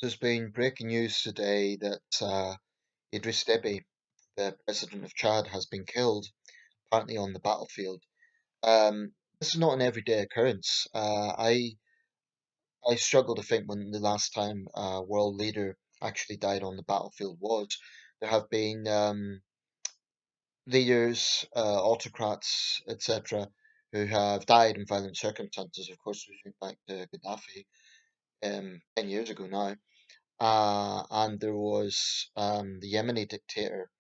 There's been breaking news today that Idriss Deby, the president of Chad, has been killed, apparently on the battlefield. This is not an everyday occurrence. I struggle to think when the last time a world leader actually died on the battlefield was. There have been leaders, autocrats, etc., who have died in violent circumstances. Of course, we think back to Gaddafi 10 years ago now. And there was the Yemeni dictator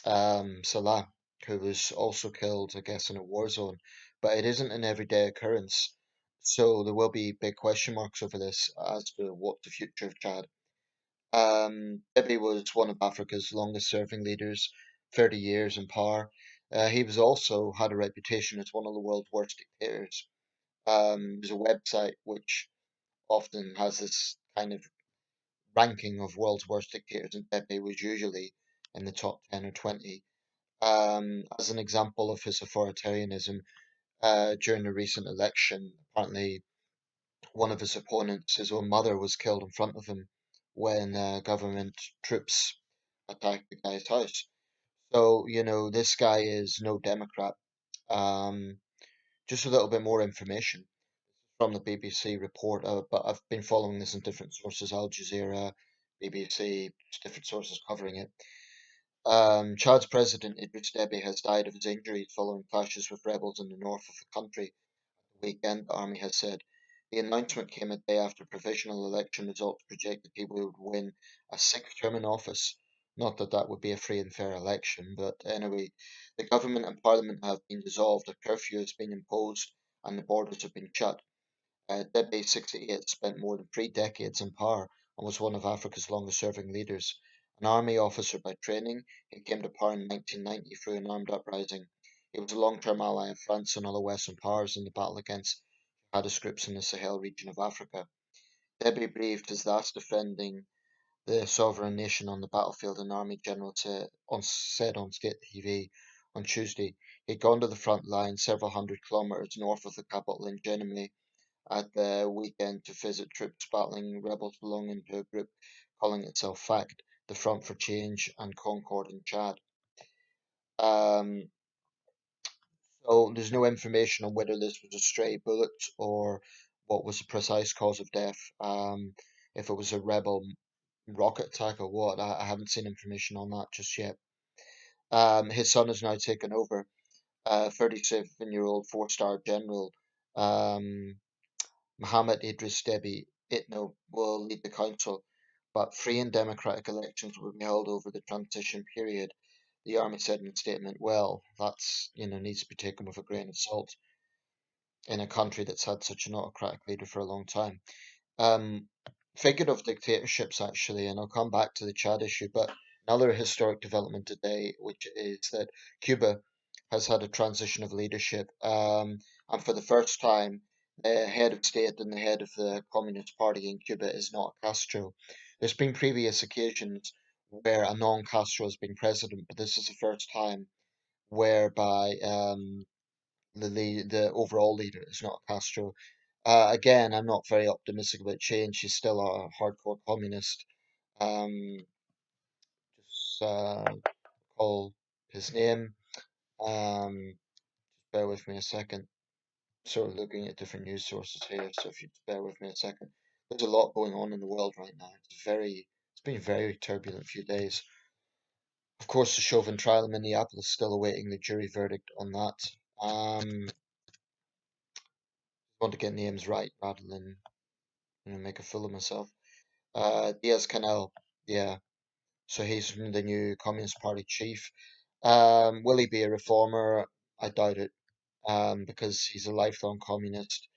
Salah, who was also killed, I guess, in a war zone. But it isn't an everyday occurrence, so there will be big question marks over this as to what the future of Chad. Bibi was one of Africa's longest-serving leaders, 30 years in power. He was also had a reputation as one of the world's worst dictators. There's a website which often has this kind of ranking of world's worst dictators, and Pepe was usually in the top 10 or 20. As an example of his authoritarianism, during a recent election, apparently one of his opponents, his own mother, was killed in front of him when government troops attacked the guy's house. So, this guy is no Democrat. Um, just a little bit more information from the BBC report, but I've been following this in different sources, Al Jazeera, BBC, just different sources covering it. Chad's president Idriss Deby has died of his injuries following clashes with rebels in the north of the country. The weekend, the army has said. The announcement came a day after provisional election results projected he would win a sixth term in office. Not that that would be a free and fair election, but anyway, the government and parliament have been dissolved, a curfew has been imposed, and the borders have been shut. Deby, 68, spent more than 3 decades in power and was one of Africa's longest-serving leaders. An army officer by training, he came to power in 1990 through an armed uprising. He was a long-term ally of France and other Western powers in the battle against jihadist groups in the Sahel region of Africa. Deby breathed his last defending the sovereign nation on the battlefield, an army general said on state TV on Tuesday. He'd gone to the front line several hundred kilometers north of the capital in Niamey at the weekend to visit troops battling rebels belonging to a group calling itself FACT, the Front for Change and Concord in Chad. Um, so there's no information on whether this was a stray bullet or what was the precise cause of death. If it was a rebel rocket attack or what, I haven't seen information on that just yet. His son has now taken over. 37-year-old four-star general um, Mohammed Idris Deby Itno will lead the council, but free and democratic elections will be held over the transition period. The army said in a statement, well, that's, needs to be taken with a grain of salt in a country that's had such an autocratic leader for a long time. Um, Thinking of dictatorships, actually, and I'll come back to the Chad issue, but another historic development today, which is that Cuba has had a transition of leadership, and for the first time, the head of state and the head of the Communist Party in Cuba is not Castro. There's been previous occasions where a non-Castro has been president, but this is the first time whereby the overall leader is not Castro. Again, I'm not very optimistic about change. He's still a hardcore communist. Um, just call his name. Bear with me a second. Sort of looking at different news sources here, so if you just bear with me a second. There's a lot going on in the world right now. It's been a very turbulent few days. Of course, the Chauvin trial in Minneapolis still awaiting the jury verdict on that. Want to get names right rather than make a fool of myself. Diaz-Canel, yeah. So he's the new Communist Party chief. Will he be a reformer? I doubt it, because he's a lifelong communist.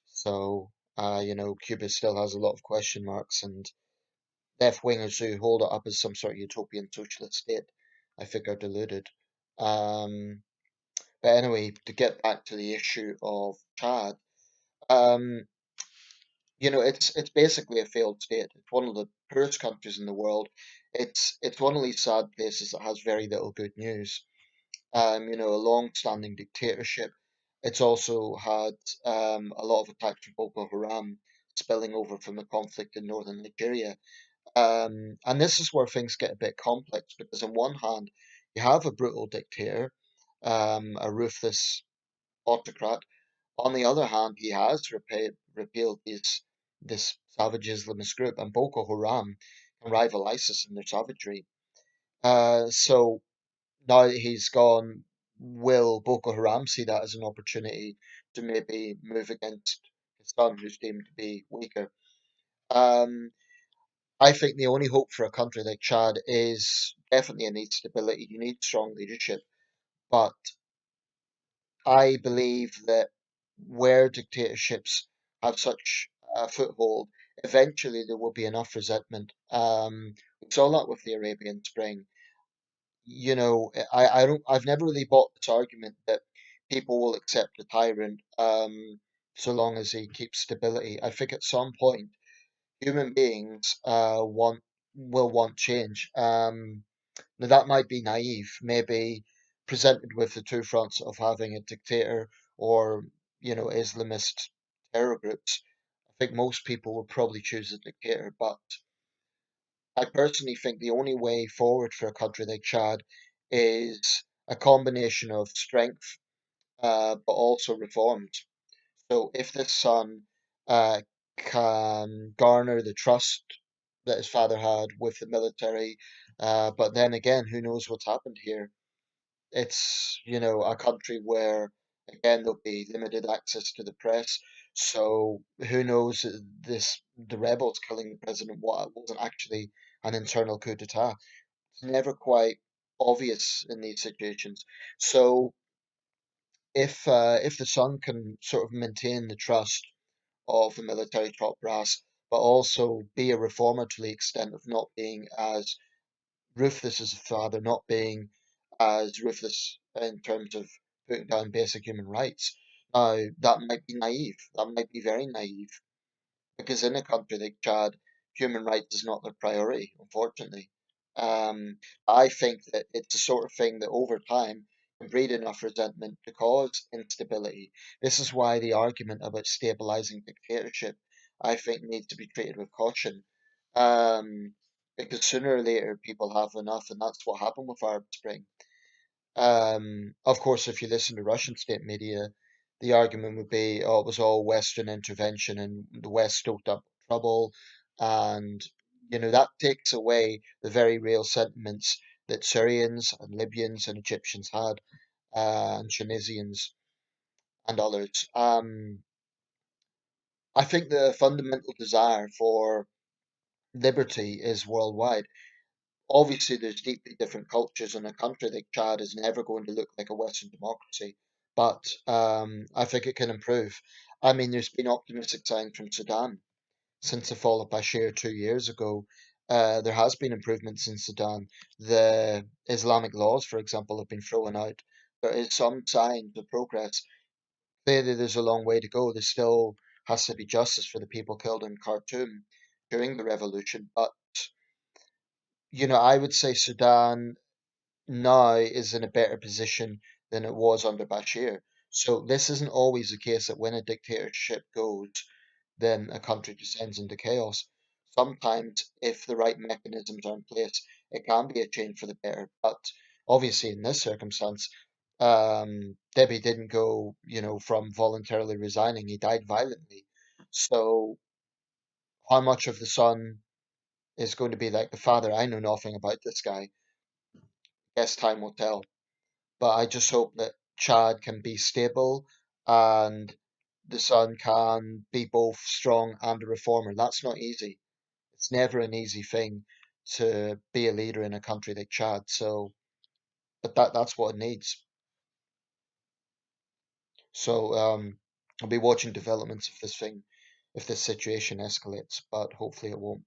So, Cuba still has a lot of question marks, and left-wingers who hold it up as some sort of utopian socialist state, I think are deluded. Um, but anyway, to get back to the issue of Chad, um, it's basically a failed state. It's one of the poorest countries in the world. It's one of these sad places that has very little good news. A long-standing dictatorship. It's also had a lot of attacks from Boko Haram. spilling over from the conflict in northern Nigeria. And this is where things get a bit complex because, on one hand, you have a brutal dictator, a ruthless autocrat. On the other hand, he has repealed this savage Islamist group, and Boko Haram can rival ISIS in their savagery. So now that he's gone, will Boko Haram see that as an opportunity to maybe move against his son, who's deemed to be weaker? Um, I think the only hope for a country like Chad is definitely it needs stability. You need strong leadership, but I believe that where dictatorships have such a foothold, eventually there will be enough resentment. We saw that with the Arabian Spring. I've never really bought this argument that people will accept a tyrant so long as he keeps stability. I think at some point human beings will want change. Now that might be naive, maybe presented with the two fronts of having a dictator or, Islamist terror groups. I think most people will probably choose a dictator, but I personally think the only way forward for a country like Chad is a combination of strength, but also reforms. So if this son uh, can garner the trust that his father had with the military, but then again, who knows what's happened here? It's, a country where, again, there'll be limited access to the press. So who knows the rebels killing the president, what wasn't actually an internal coup d'etat. It's never quite obvious in these situations. So if the son can sort of maintain the trust of the military top brass, but also be a reformer to the extent of not being as ruthless as a father, not being as ruthless in terms of putting down basic human rights. Now, that might be naive. That might be very naive because in a country like Chad, human rights is not their priority, unfortunately. Um, I think that it's the sort of thing that over time can breed enough resentment to cause instability. This is why the argument about stabilizing dictatorship, I think, needs to be treated with caution. Um, because sooner or later people have enough, and that's what happened with Arab Spring. Of course, if you listen to Russian state media, the argument would be, oh, it was all Western intervention and the West stoked up trouble. And, that takes away the very real sentiments that Syrians and Libyans and Egyptians had, and Tunisians and others. I think the fundamental desire for liberty is worldwide. Obviously, there's deeply different cultures, and a country like Chad is never going to look like a Western democracy. But I think it can improve. I mean, there's been optimistic signs from Sudan since the fall of Bashir 2 years ago. There has been improvements in Sudan. The Islamic laws, for example, have been thrown out. There is some signs of progress. Clearly, there's a long way to go. There still has to be justice for the people killed in Khartoum during the revolution. But, I would say Sudan now is in a better position than it was under Bashir. So this isn't always the case that when a dictatorship goes, then a country descends into chaos. Sometimes, if the right mechanisms are in place, it can be a change for the better. But obviously, in this circumstance, Debbie didn't go, from voluntarily resigning. He died violently. So how much of the son is going to be like the father? I know nothing about this guy. Guess time will tell. But I just hope that Chad can be stable and the son can be both strong and a reformer. That's not easy. It's never an easy thing to be a leader in a country like Chad. So, but that's what it needs. So, I'll be watching developments if this situation escalates, but hopefully it won't.